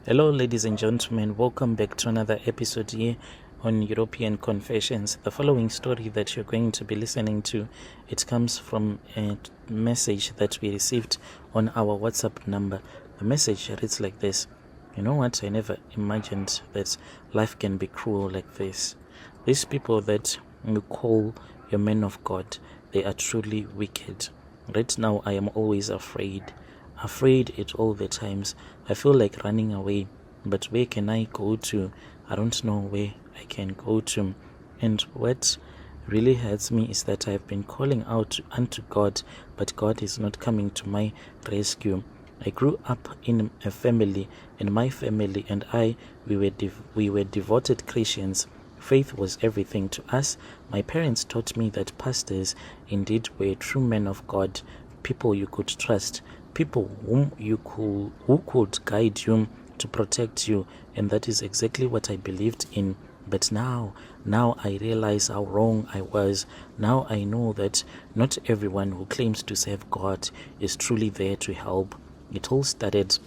Hello, ladies and gentlemen. Welcome back to another episode here on European Confessions. The following story that you're going to be listening to, it comes from a message that we received on our WhatsApp number. The message reads like this. You know what? I never imagined that life can be cruel like this. These people that you call your men of God, they are truly wicked. Right now, I am always afraid at all the times. I feel like running away, but where can I go to? I don't know where I can go to. And what really hurts me is that I've been calling out unto God, but God is not coming to my rescue. I grew up in a family, and my family and I, we were devoted Christians. Faith was everything to us. My parents taught me that pastors indeed were true men of God, people you could trust, people who could guide you, to protect you, and that is exactly what I believed in. But now I realize how wrong I was. Now I know that not everyone who claims to serve God is truly there to help. It all started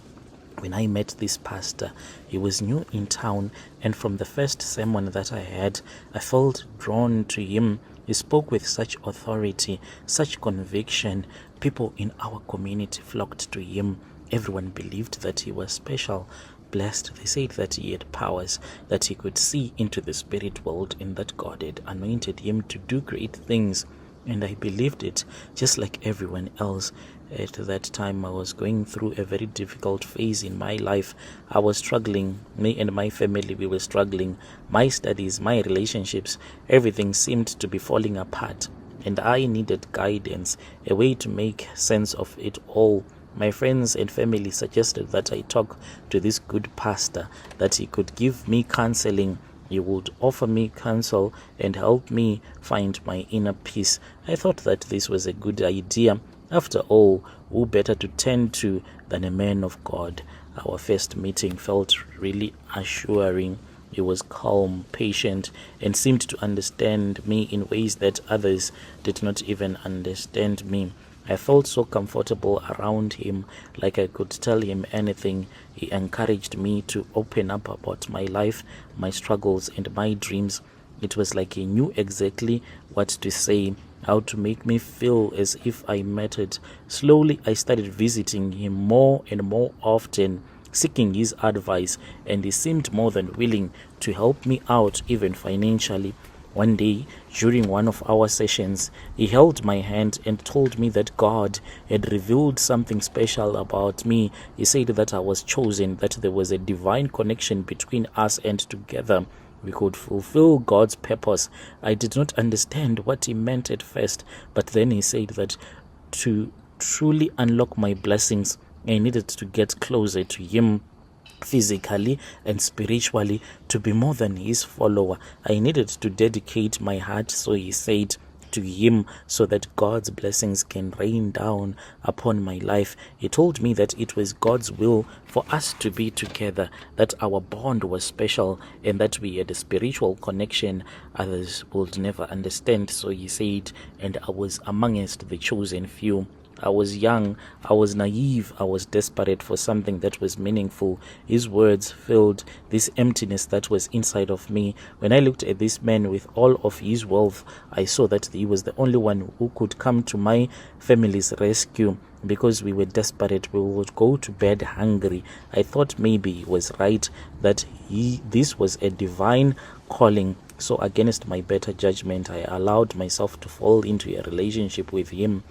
when I met this pastor. He was new in town, and from the first sermon that I had, I felt drawn to him. He spoke with such authority, such conviction. People in our community flocked to him. Everyone believed that he was special, blessed. They said that he had powers, that he could see into the spirit world, and that God had anointed him to do great things. And I believed it, just like everyone else. At that time, I was going through a very difficult phase in my life. I was struggling. Me and my family, we were struggling. My studies, my relationships, everything seemed to be falling apart. And I needed guidance, a way to make sense of it all. My friends and family suggested that I talk to this good pastor, that he could give me counseling. He would offer me counsel and help me find my inner peace. I thought that this was a good idea. After all, who better to turn to than a man of God? Our first meeting felt really assuring. He was calm, patient, and seemed to understand me in ways that others did not even understand me. I felt so comfortable around him, like I could tell him anything. He encouraged me to open up about my life, my struggles, and my dreams. It was like he knew exactly what to say, how to make me feel as if I mattered. Slowly, I started visiting him more and more often, seeking his advice, and he seemed more than willing to help me out, even financially. One day, during one of our sessions, he held my hand and told me that God had revealed something special about me. He said that I was chosen, that there was a divine connection between us, and together we could fulfill God's purpose. I did not understand what he meant at first, but then he said that to truly unlock my blessings, I needed to get closer to him physically and spiritually, to be more than his follower. I needed to dedicate my heart, so he said, to him, so that God's blessings can rain down upon my life. He told me that it was God's will for us to be together, that our bond was special, and that we had a spiritual connection others would never understand. So he said, and I was amongst the chosen few. I was young, I was naive, I was desperate for something that was meaningful. His words filled this emptiness that was inside of me. When I looked at this man with all of his wealth, I saw that he was the only one who could come to my family's rescue. Because we were desperate, we would go to bed hungry. I thought maybe he was right, that this was a divine calling. So against my better judgment, I allowed myself to fall into a relationship with him.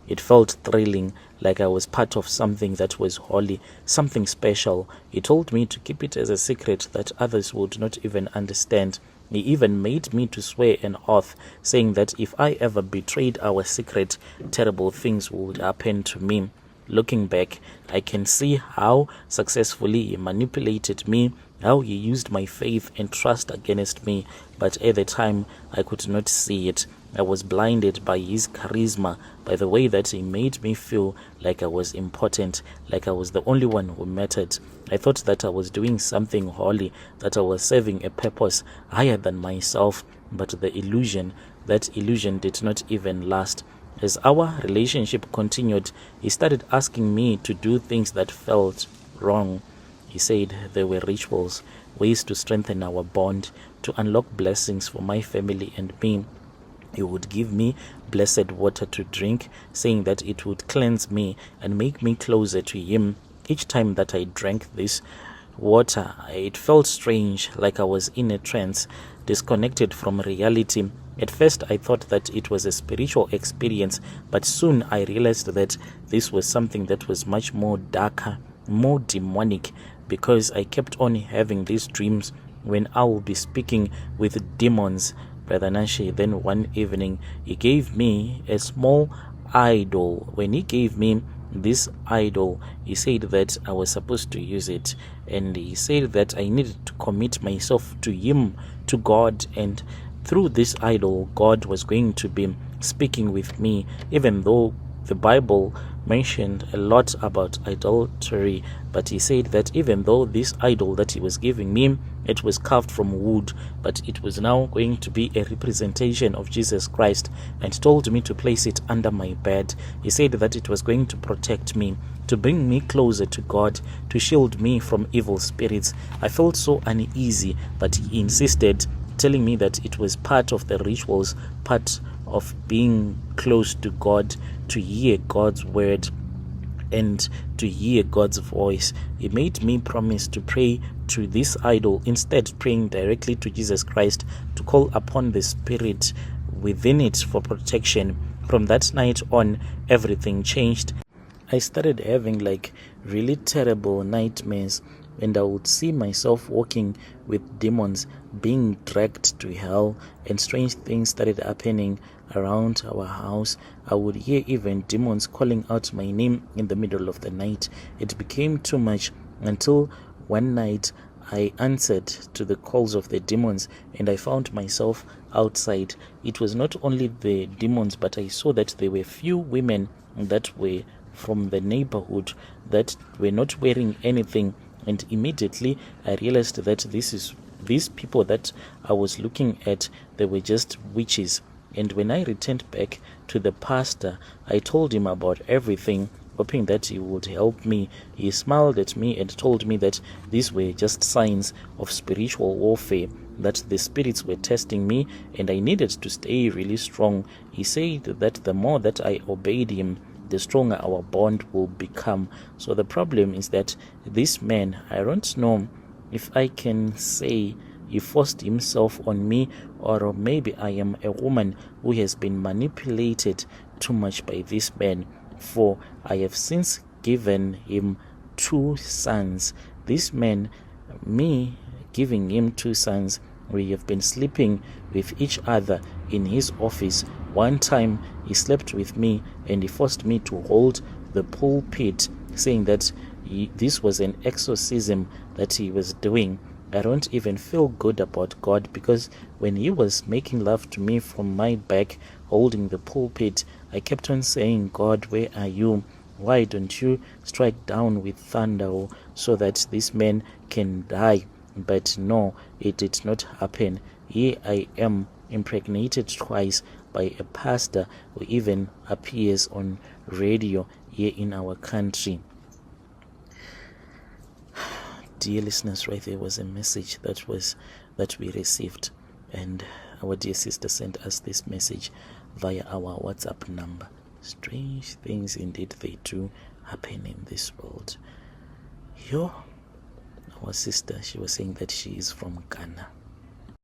It felt thrilling, like I was part of something that was holy, something special. He told me to keep it as a secret that others would not even understand. He even made me to swear an oath, saying that if I ever betrayed our secret, terrible things would happen to me. Looking back, I can see how successfully he manipulated me, how he used my faith and trust against me, but at the time I could not see it. I was blinded by his charisma, by the way that he made me feel like I was important, like I was the only one who mattered. I thought that I was doing something holy, that I was serving a purpose higher than myself, but that illusion did not even last. As our relationship continued, he started asking me to do things that felt wrong. He said there were rituals, ways to strengthen our bond, to unlock blessings for my family and me. He would give me blessed water to drink, saying that it would cleanse me and make me closer to him. Each time that I drank this water, it felt strange, like I was in a trance, disconnected from reality. At first, I thought that it was a spiritual experience, but soon I realized that this was something that was much more darker, more demonic, because I kept on having these dreams when I will be speaking with demons. Brother Nashi, then one evening, he gave me a small idol. When he gave me this idol, he said that I was supposed to use it, and he said that I needed to commit myself to him, to God, and through this idol, God was going to be speaking with me, even though the Bible mentioned a lot about idolatry. But he said that even though this idol that he was giving me, it was carved from wood, but it was now going to be a representation of Jesus Christ, and told me to place it under my bed. He said that it was going to protect me, to bring me closer to God, to shield me from evil spirits. I felt so uneasy, but he insisted, telling me that it was part of the rituals, part of being close to God, to hear God's word and to hear God's voice. He made me promise to pray to this idol, instead praying directly to Jesus Christ, to call upon the Spirit within it for protection. From that night on, everything changed. I started having like really terrible nightmares, and I would see myself walking with demons, being dragged to hell, and strange things started happening around our house. I would hear even demons calling out my name in the middle of the night. It became too much until one night I answered to the calls of the demons, and I found myself outside. It was not only the demons, but I saw that there were few women that were from the neighborhood that were not wearing anything, and immediately I realized that these people that I was looking at, they were just witches. And when I returned back to the pastor, I told him about everything, hoping that he would help me. He smiled at me and told me that these were just signs of spiritual warfare, that the spirits were testing me and I needed to stay really strong. He said that the more that I obeyed him, the stronger our bond will become. So the problem is that this man, I don't know if I can say he forced himself on me, or maybe I am a woman who has been manipulated too much by this man, for I have since given him 2 sons. This man, me giving him 2 sons, we have been sleeping with each other in his office. One time he slept with me and he forced me to hold the pulpit, saying that this was an exorcism that he was doing. I don't even feel good about God, because when he was making love to me from my back, holding the pulpit, I kept on saying, God, where are you? Why don't you strike down with thunder so that this man can die? But no, it did not happen. Here I am, impregnated twice by a pastor who even appears on radio here in our country. Dear listeners, right there was a message that we received, and our dear sister sent us this message via our WhatsApp number. Strange things indeed they do happen in this world. Our sister, she was saying that she is from Ghana.